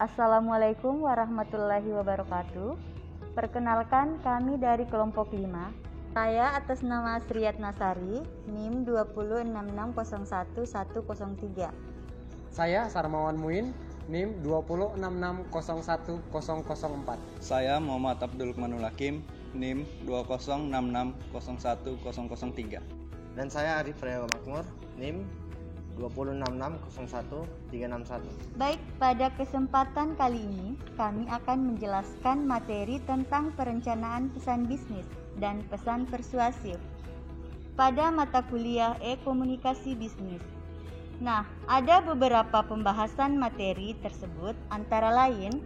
Assalamualaikum warahmatullahi wabarakatuh. Perkenalkan, kami dari kelompok 5. Saya atas nama Sriyat Nasari, NIM 206601103. Saya Sarmawan Muin, NIM 206601004. Saya Muhammad Abdul Manul Hakim, NIM 206601003. Dan saya Arif Rewa Makmur, NIM 206601361. Baik, pada kesempatan kali ini kami akan menjelaskan materi tentang perencanaan pesan bisnis dan pesan persuasif pada mata kuliah E-Komunikasi Bisnis. Nah, ada beberapa pembahasan materi tersebut, antara lain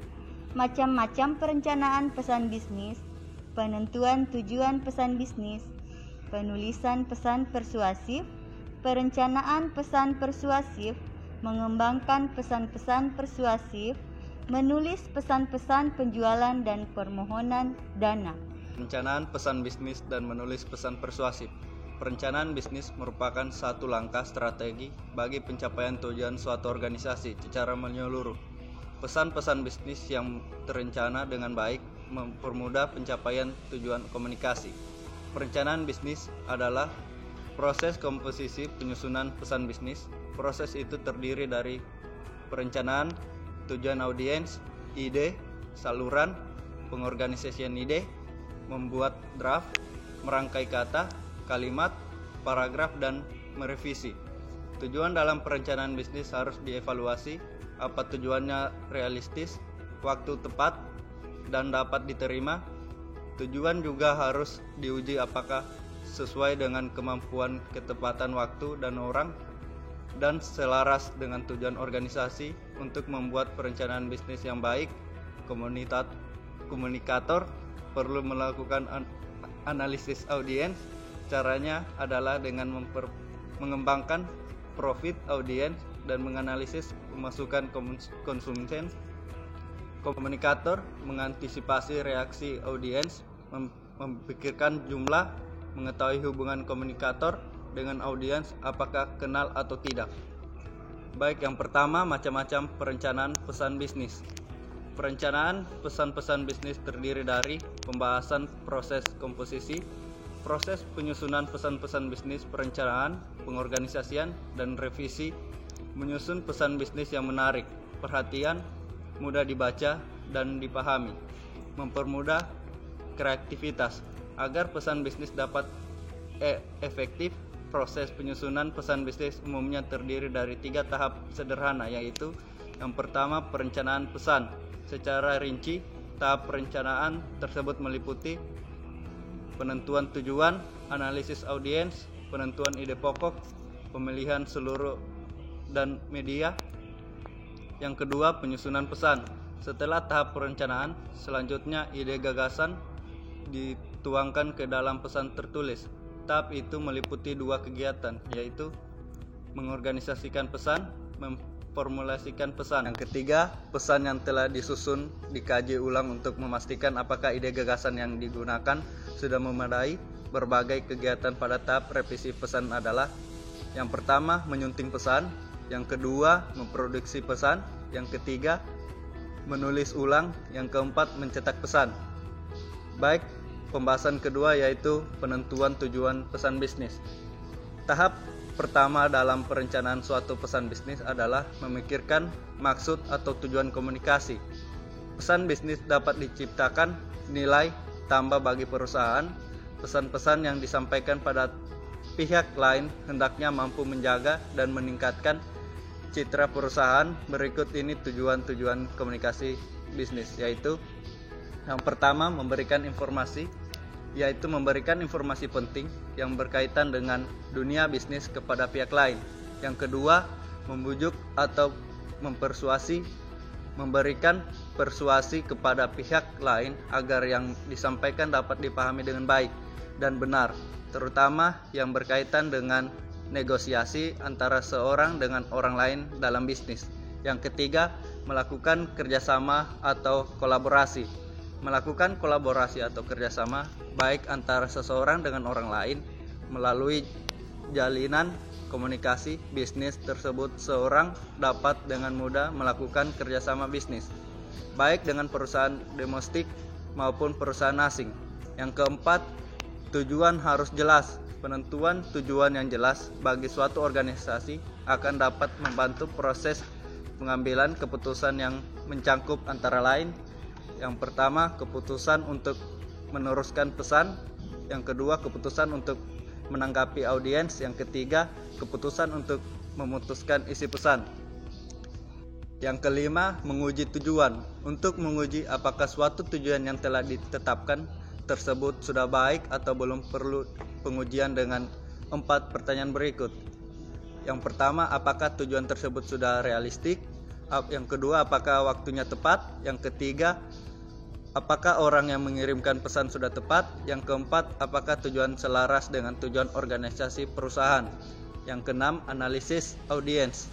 macam-macam perencanaan pesan bisnis, penentuan tujuan pesan bisnis, penulisan pesan persuasif, perencanaan pesan persuasif, mengembangkan pesan-pesan persuasif, menulis pesan-pesan penjualan dan permohonan dana. Perencanaan pesan bisnis dan menulis pesan persuasif. Perencanaan bisnis merupakan satu langkah strategi bagi pencapaian tujuan suatu organisasi secara menyeluruh. Pesan-pesan bisnis yang terencana dengan baik mempermudah pencapaian tujuan komunikasi. Perencanaan bisnis adalah proses komposisi penyusunan pesan bisnis. Proses itu terdiri dari perencanaan, tujuan audiens, ide, saluran, pengorganisasian ide, membuat draft, merangkai kata, kalimat, paragraf, dan merevisi. Tujuan dalam perencanaan bisnis harus dievaluasi, apa tujuannya realistis, waktu tepat, dan dapat diterima. Tujuan juga harus diuji apakah sesuai dengan kemampuan, ketepatan waktu dan orang, dan selaras dengan tujuan organisasi. Untuk membuat perencanaan bisnis yang baik, komunikator perlu melakukan analisis audiens. Caranya adalah dengan mengembangkan profit audiens dan menganalisis pemasukan konsumen. Komunikator mengantisipasi reaksi audiens, memikirkan jumlah, mengetahui hubungan komunikator dengan audiens apakah kenal atau tidak. Baik, yang pertama, macam-macam perencanaan pesan bisnis. Perencanaan pesan-pesan bisnis terdiri dari pembahasan proses komposisi, proses penyusunan pesan-pesan bisnis, perencanaan, pengorganisasian, dan revisi. Menyusun pesan bisnis yang menarik, perhatian, mudah dibaca dan dipahami. Mempermudah kreativitas. Agar pesan bisnis dapat efektif, proses penyusunan pesan bisnis umumnya terdiri dari 3 tahap sederhana, yaitu yang pertama, perencanaan pesan. Secara rinci, tahap perencanaan tersebut meliputi penentuan tujuan, analisis audiens, penentuan ide pokok, pemilihan seluruh dan media. Yang kedua, penyusunan pesan. Setelah tahap perencanaan, selanjutnya ide gagasan dituangkan ke dalam pesan tertulis. Tahap itu meliputi 2 kegiatan, yaitu mengorganisasikan pesan, memformulasikan pesan. Yang ketiga, pesan yang telah disusun dikaji ulang untuk memastikan apakah ide gagasan yang digunakan sudah memadai. Berbagai kegiatan pada tahap revisi pesan adalah: yang pertama, menyunting pesan; yang kedua, memproduksi pesan; yang ketiga, menulis ulang; yang keempat, mencetak pesan. Baik, pembahasan kedua yaitu penentuan tujuan pesan bisnis. Tahap pertama dalam perencanaan suatu pesan bisnis adalah memikirkan maksud atau tujuan komunikasi. Pesan bisnis dapat diciptakan nilai tambah bagi perusahaan. Pesan-pesan yang disampaikan pada pihak lain hendaknya mampu menjaga dan meningkatkan citra perusahaan. Berikut ini tujuan-tujuan komunikasi bisnis, yaitu yang pertama, memberikan informasi, yaitu memberikan informasi penting yang berkaitan dengan dunia bisnis kepada pihak lain. Yang kedua, membujuk atau mempersuasi, memberikan persuasi kepada pihak lain agar yang disampaikan dapat dipahami dengan baik dan benar, terutama yang berkaitan dengan negosiasi antara seorang dengan orang lain dalam bisnis. Yang ketiga, melakukan kerjasama atau kolaborasi. Melakukan kolaborasi atau kerjasama baik antara seseorang dengan orang lain melalui jalinan komunikasi bisnis tersebut, seorang dapat dengan mudah melakukan kerjasama bisnis, baik dengan perusahaan domestik maupun perusahaan asing. Yang keempat, tujuan harus jelas. Penentuan tujuan yang jelas bagi suatu organisasi akan dapat membantu proses pengambilan keputusan yang mencangkup antara lain: yang pertama, keputusan untuk meneruskan pesan; yang kedua, keputusan untuk menanggapi audiens; yang ketiga, keputusan untuk memutuskan isi pesan; yang kelima, menguji tujuan. Untuk menguji apakah suatu tujuan yang telah ditetapkan tersebut sudah baik atau belum, perlu pengujian dengan 4 pertanyaan berikut. Yang pertama, apakah tujuan tersebut sudah realistik? Yang kedua, apakah waktunya tepat? Yang ketiga, apakah orang yang mengirimkan pesan sudah tepat? Yang keempat, apakah tujuan selaras dengan tujuan organisasi perusahaan? Yang keenam, analisis audiens.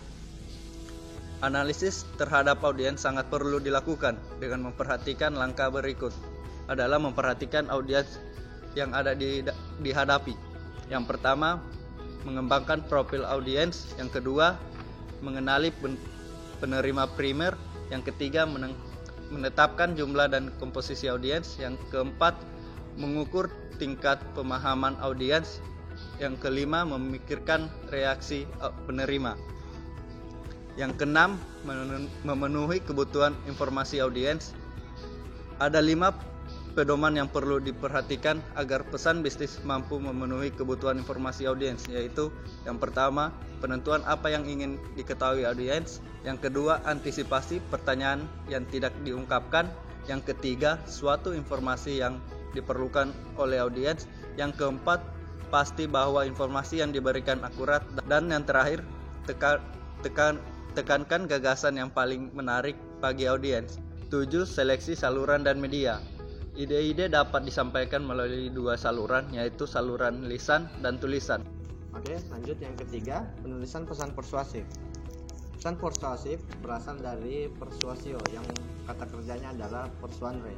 Analisis terhadap audiens sangat perlu dilakukan dengan memperhatikan langkah berikut. Adalah memperhatikan audiens yang ada dihadapi. Yang pertama, mengembangkan profil audiens. Yang kedua, mengenali penerima primer. Yang ketiga, menetapkan jumlah dan komposisi audiens. Yang keempat, mengukur tingkat pemahaman audiens. Yang kelima, memikirkan reaksi penerima. Yang keenam, memenuhi kebutuhan informasi audiens. Ada 5 pedoman yang perlu diperhatikan agar pesan bisnis mampu memenuhi kebutuhan informasi audiens, yaitu yang pertama, penentuan apa yang ingin diketahui audiens; yang kedua, antisipasi pertanyaan yang tidak diungkapkan; yang ketiga, suatu informasi yang diperlukan oleh audiens; yang keempat, pasti bahwa informasi yang diberikan akurat; dan yang terakhir, tekankan gagasan yang paling menarik bagi audiens. 7. Seleksi saluran dan media. Ide-ide dapat disampaikan melalui 2 saluran, yaitu saluran lisan dan tulisan. Oke, lanjut yang ketiga, penulisan pesan persuasif. Pesan persuasif berasal dari persuasio, yang kata kerjanya adalah persuandre,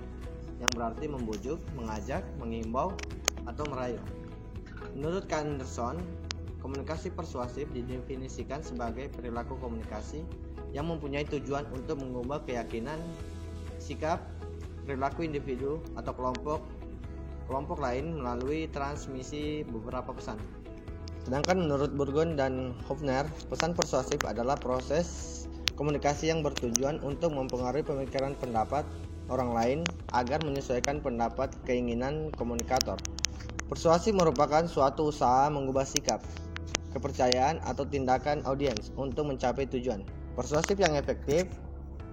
yang berarti membujuk, mengajak, mengimbau, atau merayu. Menurut Anderson, komunikasi persuasif didefinisikan sebagai perilaku komunikasi yang mempunyai tujuan untuk mengubah keyakinan, sikap, perilaku individu atau kelompok lain melalui transmisi beberapa pesan. Sedangkan menurut Burgon dan Hofner, pesan persuasif adalah proses komunikasi yang bertujuan untuk mempengaruhi pemikiran pendapat orang lain agar menyesuaikan pendapat keinginan komunikator. Persuasi merupakan suatu usaha mengubah sikap, kepercayaan atau tindakan audiens untuk mencapai tujuan. Persuasif yang efektif,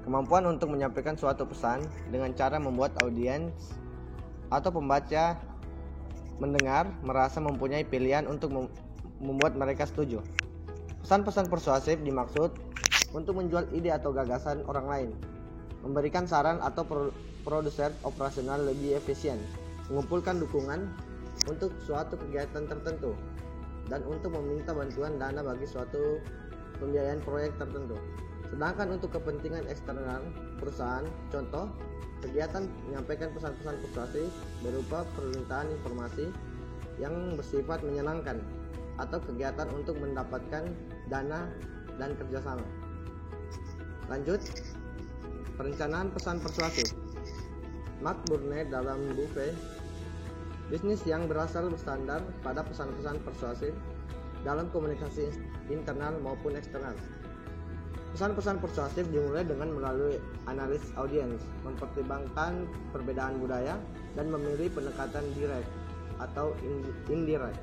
kemampuan untuk menyampaikan suatu pesan dengan cara membuat audiens atau pembaca mendengar merasa mempunyai pilihan untuk membuat mereka setuju. Pesan-pesan persuasif dimaksud untuk menjual ide atau gagasan orang lain, memberikan saran atau produser operasional lebih efisien, mengumpulkan dukungan untuk suatu kegiatan tertentu, dan untuk meminta bantuan dana bagi suatu pembiayaan proyek tertentu. Sedangkan untuk kepentingan eksternal perusahaan, contoh kegiatan menyampaikan pesan-pesan persuasif berupa permintaan informasi yang bersifat menyenangkan, atau kegiatan untuk mendapatkan dana dan kerjasama. Lanjut, perencanaan pesan persuasif. Mark Burnett dalam buku Bisnis yang berasal bersandar pada pesan-pesan persuasif dalam komunikasi internal maupun eksternal. Pesan-pesan persuasif dimulai dengan melalui analisis audiens, mempertimbangkan perbedaan budaya, dan memilih pendekatan direct atau indirect.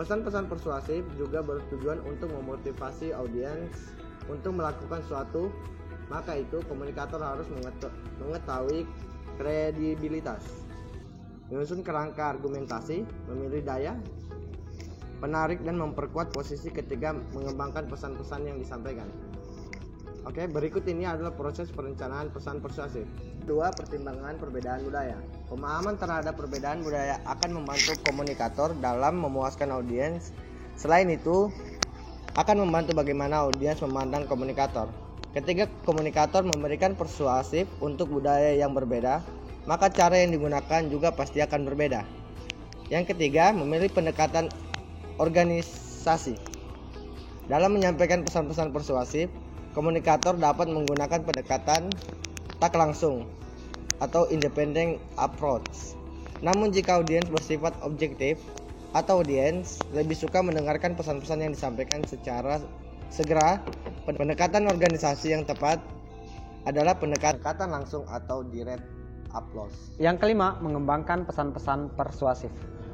Pesan-pesan persuasif juga bertujuan untuk memotivasi audiens untuk melakukan suatu, maka itu komunikator harus mengetahui kredibilitas, menyusun kerangka argumentasi, memilih daya penarik, dan memperkuat posisi ketika mengembangkan pesan-pesan yang disampaikan. Oke, berikut ini adalah proses perencanaan pesan persuasif. 2. Pertimbangan perbedaan budaya. Pemahaman terhadap perbedaan budaya akan membantu komunikator dalam memuaskan audiens. Selain itu, akan membantu bagaimana audiens memandang komunikator. Ketika komunikator memberikan persuasif untuk budaya yang berbeda, maka cara yang digunakan juga pasti akan berbeda. Yang ketiga, memilih pendekatan organisasi. Dalam menyampaikan pesan-pesan persuasif, komunikator dapat menggunakan pendekatan tak langsung atau independent approach. Namun jika audiens bersifat objektif atau audiens lebih suka mendengarkan pesan-pesan yang disampaikan secara segera, pendekatan organisasi yang tepat adalah pendekatan langsung atau direct approach. Yang kelima, mengembangkan pesan-pesan persuasif.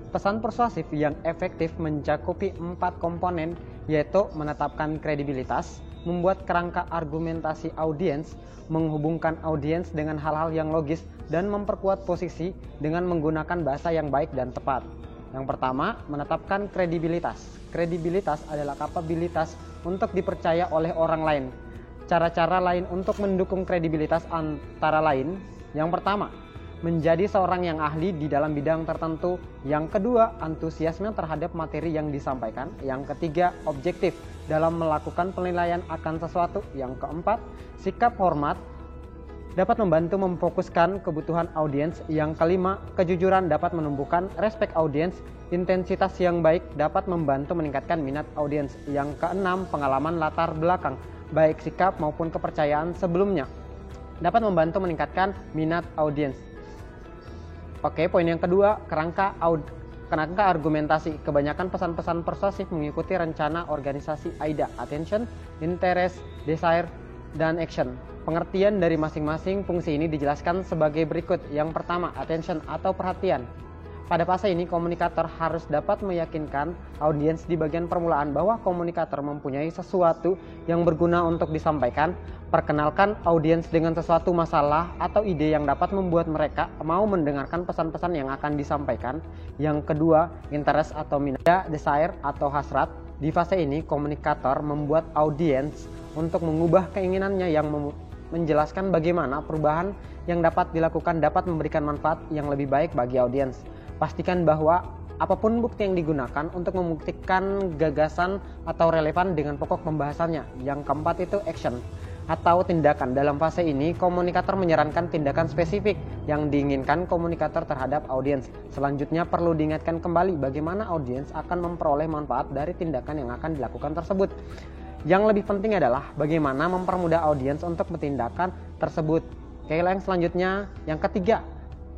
Pesan persuasif yang efektif mencakupi 4 komponen, yaitu menetapkan kredibilitas, membuat kerangka argumentasi audiens, menghubungkan audiens dengan hal-hal yang logis, dan memperkuat posisi dengan menggunakan bahasa yang baik dan tepat. Yang pertama, menetapkan kredibilitas. Kredibilitas adalah kapabilitas untuk dipercaya oleh orang lain. Cara-cara lain untuk mendukung kredibilitas antara lain, yang pertama, menjadi seorang yang ahli di dalam bidang tertentu. Yang kedua, antusiasme terhadap materi yang disampaikan. Yang ketiga, objektif dalam melakukan penilaian akan sesuatu. Yang keempat, sikap hormat dapat membantu memfokuskan kebutuhan audiens. Yang kelima, kejujuran dapat menumbuhkan respek audiens. Intensitas yang baik dapat membantu meningkatkan minat audiens. Yang keenam, pengalaman latar belakang, baik sikap maupun kepercayaan sebelumnya, dapat membantu meningkatkan minat audiens. Oke, poin yang kedua, kerangka argumentasi. Kebanyakan pesan-pesan persuasif mengikuti rencana organisasi AIDA, Attention, Interest, Desire, dan Action. Pengertian dari masing-masing fungsi ini dijelaskan sebagai berikut. Yang pertama, attention atau perhatian. Pada fase ini, komunikator harus dapat meyakinkan audiens di bagian permulaan bahwa komunikator mempunyai sesuatu yang berguna untuk disampaikan. Perkenalkan audiens dengan sesuatu masalah atau ide yang dapat membuat mereka mau mendengarkan pesan-pesan yang akan disampaikan. Yang kedua, interest atau minat, desire atau hasrat. Di fase ini, komunikator membuat audiens untuk mengubah keinginannya yang menjelaskan bagaimana perubahan yang dapat dilakukan dapat memberikan manfaat yang lebih baik bagi audiens. Pastikan bahwa apapun bukti yang digunakan untuk membuktikan gagasan atau relevan dengan pokok pembahasannya. Yang keempat itu action atau tindakan. Dalam fase ini, komunikator menyarankan tindakan spesifik yang diinginkan komunikator terhadap audiens. Selanjutnya perlu diingatkan kembali bagaimana audiens akan memperoleh manfaat dari tindakan yang akan dilakukan tersebut. Yang lebih penting adalah bagaimana mempermudah audiens untuk tindakan tersebut. Oke, yang selanjutnya, yang ketiga,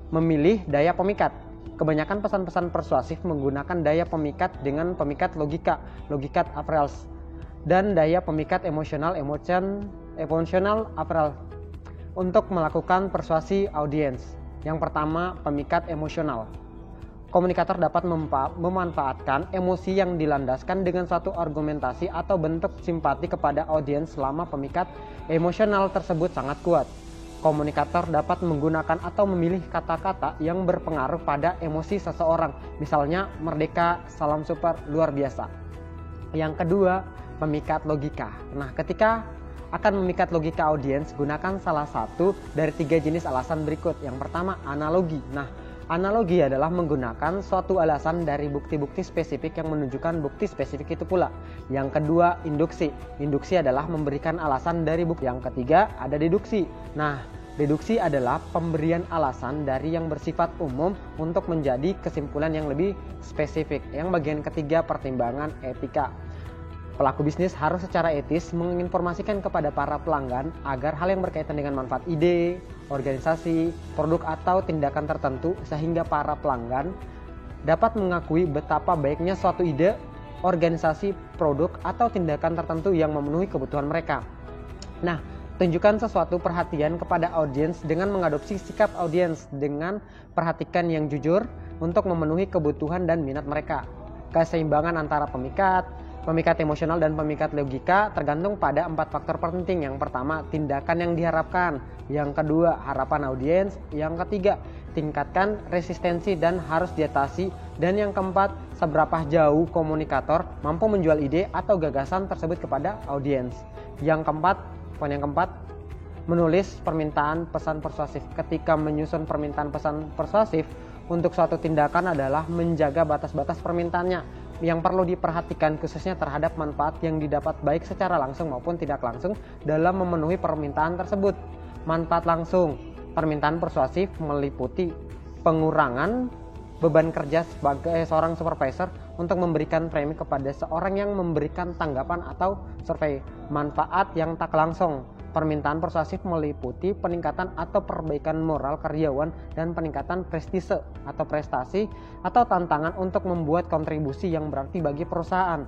memilih daya pemikat. Kebanyakan pesan-pesan persuasif menggunakan daya pemikat dengan pemikat logika, appraisal, dan daya pemikat emosional appraisal untuk melakukan persuasi audiens. Yang pertama, pemikat emosional. Komunikator dapat memanfaatkan emosi yang dilandaskan dengan suatu argumentasi atau bentuk simpati kepada audiens selama pemikat emosional tersebut sangat kuat. Komunikator dapat menggunakan atau memilih kata-kata yang berpengaruh pada emosi seseorang. Misalnya, merdeka, salam super, luar biasa. Yang kedua, pemikat logika. Nah, ketika akan memikat logika audiens, gunakan salah satu dari 3 jenis alasan berikut. Yang pertama, analogi. Nah, analogi adalah menggunakan suatu alasan dari bukti-bukti spesifik yang menunjukkan bukti spesifik itu pula. Yang kedua, induksi. Induksi adalah memberikan alasan dari bukti. Yang ketiga, ada deduksi. Nah, deduksi adalah pemberian alasan dari yang bersifat umum untuk menjadi kesimpulan yang lebih spesifik. Yang bagian ketiga, pertimbangan etika. Pelaku bisnis harus secara etis menginformasikan kepada para pelanggan agar hal yang berkaitan dengan manfaat ide, organisasi, produk atau tindakan tertentu sehingga para pelanggan dapat mengakui betapa baiknya suatu ide, organisasi, produk atau tindakan tertentu yang memenuhi kebutuhan mereka. Nah, tunjukkan sesuatu perhatian kepada audiens dengan mengadopsi sikap audiens dengan perhatikan yang jujur untuk memenuhi kebutuhan dan minat mereka. Keseimbangan antara pemikat emosional dan pemikat logika tergantung pada 4 faktor penting. Yang pertama, tindakan yang diharapkan. Yang kedua, harapan audiens. Yang ketiga, tingkatkan resistensi dan harus diatasi. Dan yang keempat, seberapa jauh komunikator mampu menjual ide atau gagasan tersebut kepada audiens. Poin yang keempat, menulis permintaan pesan persuasif. Ketika menyusun permintaan pesan persuasif untuk suatu tindakan adalah menjaga batas-batas permintaannya yang perlu diperhatikan khususnya terhadap manfaat yang didapat baik secara langsung maupun tidak langsung dalam memenuhi permintaan tersebut. Manfaat langsung, permintaan persuasif meliputi pengurangan beban kerja sebagai seorang supervisor untuk memberikan premi kepada seorang yang memberikan tanggapan atau survei. Manfaat yang tak langsung. Permintaan persuasif meliputi peningkatan atau perbaikan moral karyawan dan peningkatan prestise atau prestasi atau tantangan untuk membuat kontribusi yang berarti bagi perusahaan.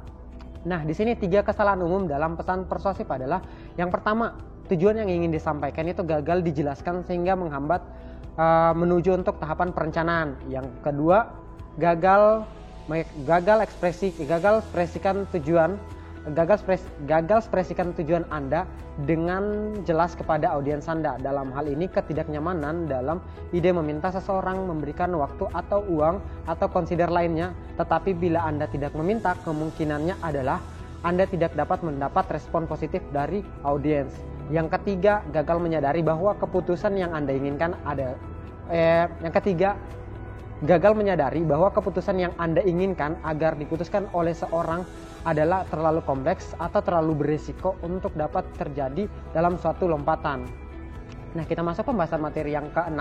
Nah, di sini 3 kesalahan umum dalam pesan persuasif adalah yang pertama, tujuan yang ingin disampaikan itu gagal dijelaskan sehingga menghambat menuju untuk tahapan perencanaan. Yang kedua, gagal ekspresikan tujuan Anda dengan jelas kepada audiens Anda. Dalam hal ini ketidaknyamanan dalam ide meminta seseorang memberikan waktu atau uang atau consider lainnya. Tetapi bila Anda tidak meminta, kemungkinannya adalah Anda tidak dapat mendapat respon positif dari audiens. Yang ketiga, gagal menyadari bahwa keputusan yang Anda inginkan gagal menyadari bahwa keputusan yang Anda inginkan agar diputuskan oleh seorang adalah terlalu kompleks atau terlalu berisiko untuk dapat terjadi dalam suatu lompatan. Nah, kita masuk pembahasan materi yang ke-6,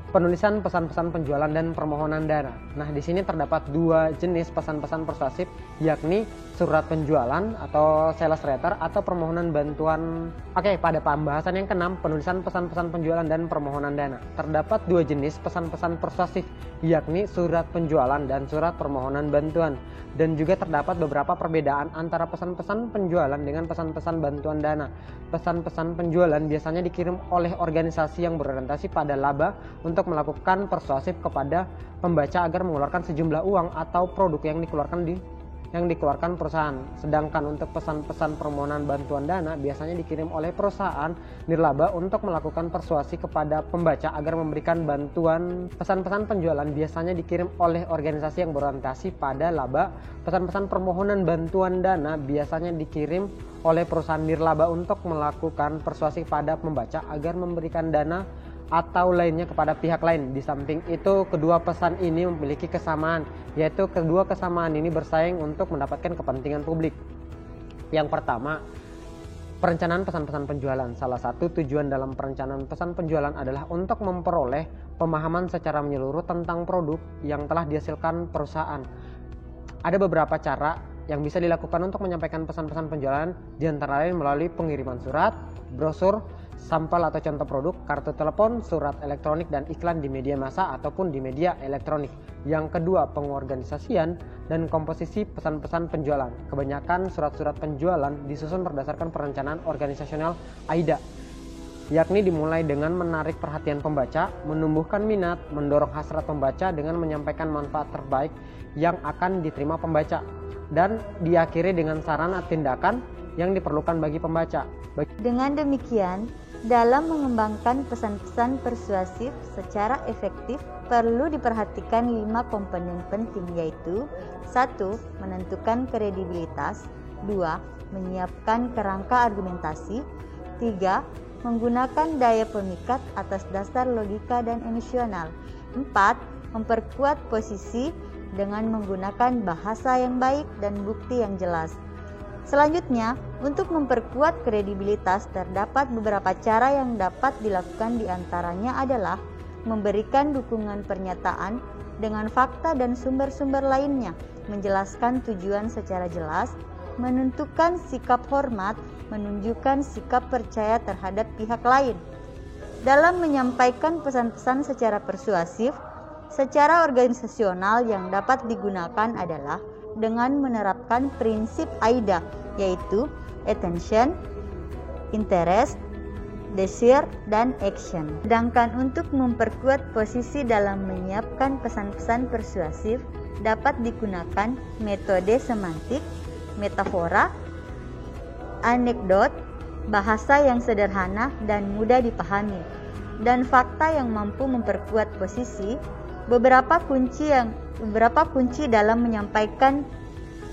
penulisan pesan-pesan penjualan dan permohonan dana. Nah, di sini terdapat 2 jenis pesan-pesan persuasif, yakni surat penjualan atau sales letter atau permohonan bantuan. Oke, pada pembahasan yang ke-6, penulisan pesan-pesan penjualan dan permohonan dana. Terdapat 2 jenis pesan-pesan persuasif, yakni surat penjualan dan surat permohonan bantuan. Dan juga terdapat beberapa perbedaan antara pesan-pesan penjualan dengan pesan-pesan bantuan dana. Pesan-pesan penjualan biasanya dikirim oleh organisasi yang berorientasi pada laba untuk melakukan persuasif kepada pembaca agar mengeluarkan sejumlah uang atau produk yang dikeluarkan perusahaan. Sedangkan untuk pesan-pesan permohonan bantuan dana biasanya dikirim oleh perusahaan nirlaba untuk melakukan persuasi kepada pembaca agar memberikan bantuan. Pesan-pesan penjualan biasanya dikirim oleh organisasi yang berorientasi pada laba. Pesan-pesan permohonan bantuan dana biasanya dikirim oleh perusahaan nirlaba untuk melakukan persuasi pada pembaca agar memberikan dana atau lainnya kepada pihak lain. Di samping itu, kedua pesan ini memiliki kesamaan, yaitu kedua kesamaan ini bersaing untuk mendapatkan kepentingan publik. Yang pertama, perencanaan pesan-pesan penjualan. Salah satu tujuan dalam perencanaan pesan penjualan adalah untuk memperoleh pemahaman secara menyeluruh tentang produk yang telah dihasilkan perusahaan. Ada beberapa cara yang bisa dilakukan untuk menyampaikan pesan-pesan penjualan, di antara lain melalui pengiriman surat, brosur, sampel atau contoh produk, kartu telepon, surat elektronik, dan iklan di media massa ataupun di media elektronik. Yang kedua, pengorganisasian dan komposisi pesan-pesan penjualan. Kebanyakan surat-surat penjualan disusun berdasarkan perencanaan organisasional AIDA, yakni dimulai dengan menarik perhatian pembaca, menumbuhkan minat, mendorong hasrat pembaca dengan menyampaikan manfaat terbaik yang akan diterima pembaca, dan diakhiri dengan saran atau tindakan yang diperlukan bagi pembaca. Dengan demikian, dalam mengembangkan pesan-pesan persuasif secara efektif perlu diperhatikan 5 komponen penting, yaitu 1. Menentukan kredibilitas, 2. Menyiapkan kerangka argumentasi, 3. Menggunakan daya pemikat atas dasar logika dan emosional, 4. Memperkuat posisi dengan menggunakan bahasa yang baik dan bukti yang jelas. Selanjutnya, untuk memperkuat kredibilitas terdapat beberapa cara yang dapat dilakukan, diantaranya adalah memberikan dukungan pernyataan dengan fakta dan sumber-sumber lainnya, menjelaskan tujuan secara jelas, menentukan sikap hormat, menunjukkan sikap percaya terhadap pihak lain. Dalam menyampaikan pesan-pesan secara persuasif, secara organisasional yang dapat digunakan adalah dengan menerapkan prinsip AIDA, yaitu attention, interest, desire, dan action. Sedangkan untuk memperkuat posisi dalam menyiapkan pesan-pesan persuasif dapat digunakan metode semantik, metafora, anekdot, bahasa yang sederhana dan mudah dipahami, dan fakta yang mampu memperkuat posisi. Beberapa kunci dalam menyampaikan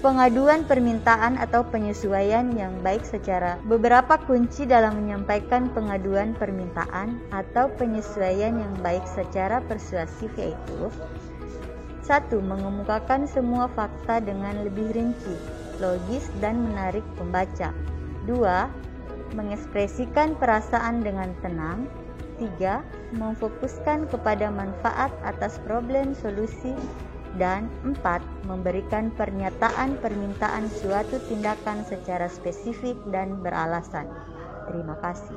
pengaduan permintaan atau penyesuaian yang baik secara persuasif, yaitu 1. Mengemukakan semua fakta dengan lebih rinci, logis, dan menarik pembaca. 2. Mengekspresikan perasaan dengan tenang. 3. Memfokuskan kepada manfaat atas problem solusi Dan 4. Memberikan pernyataan permintaan suatu tindakan secara spesifik dan beralasan. Terima kasih.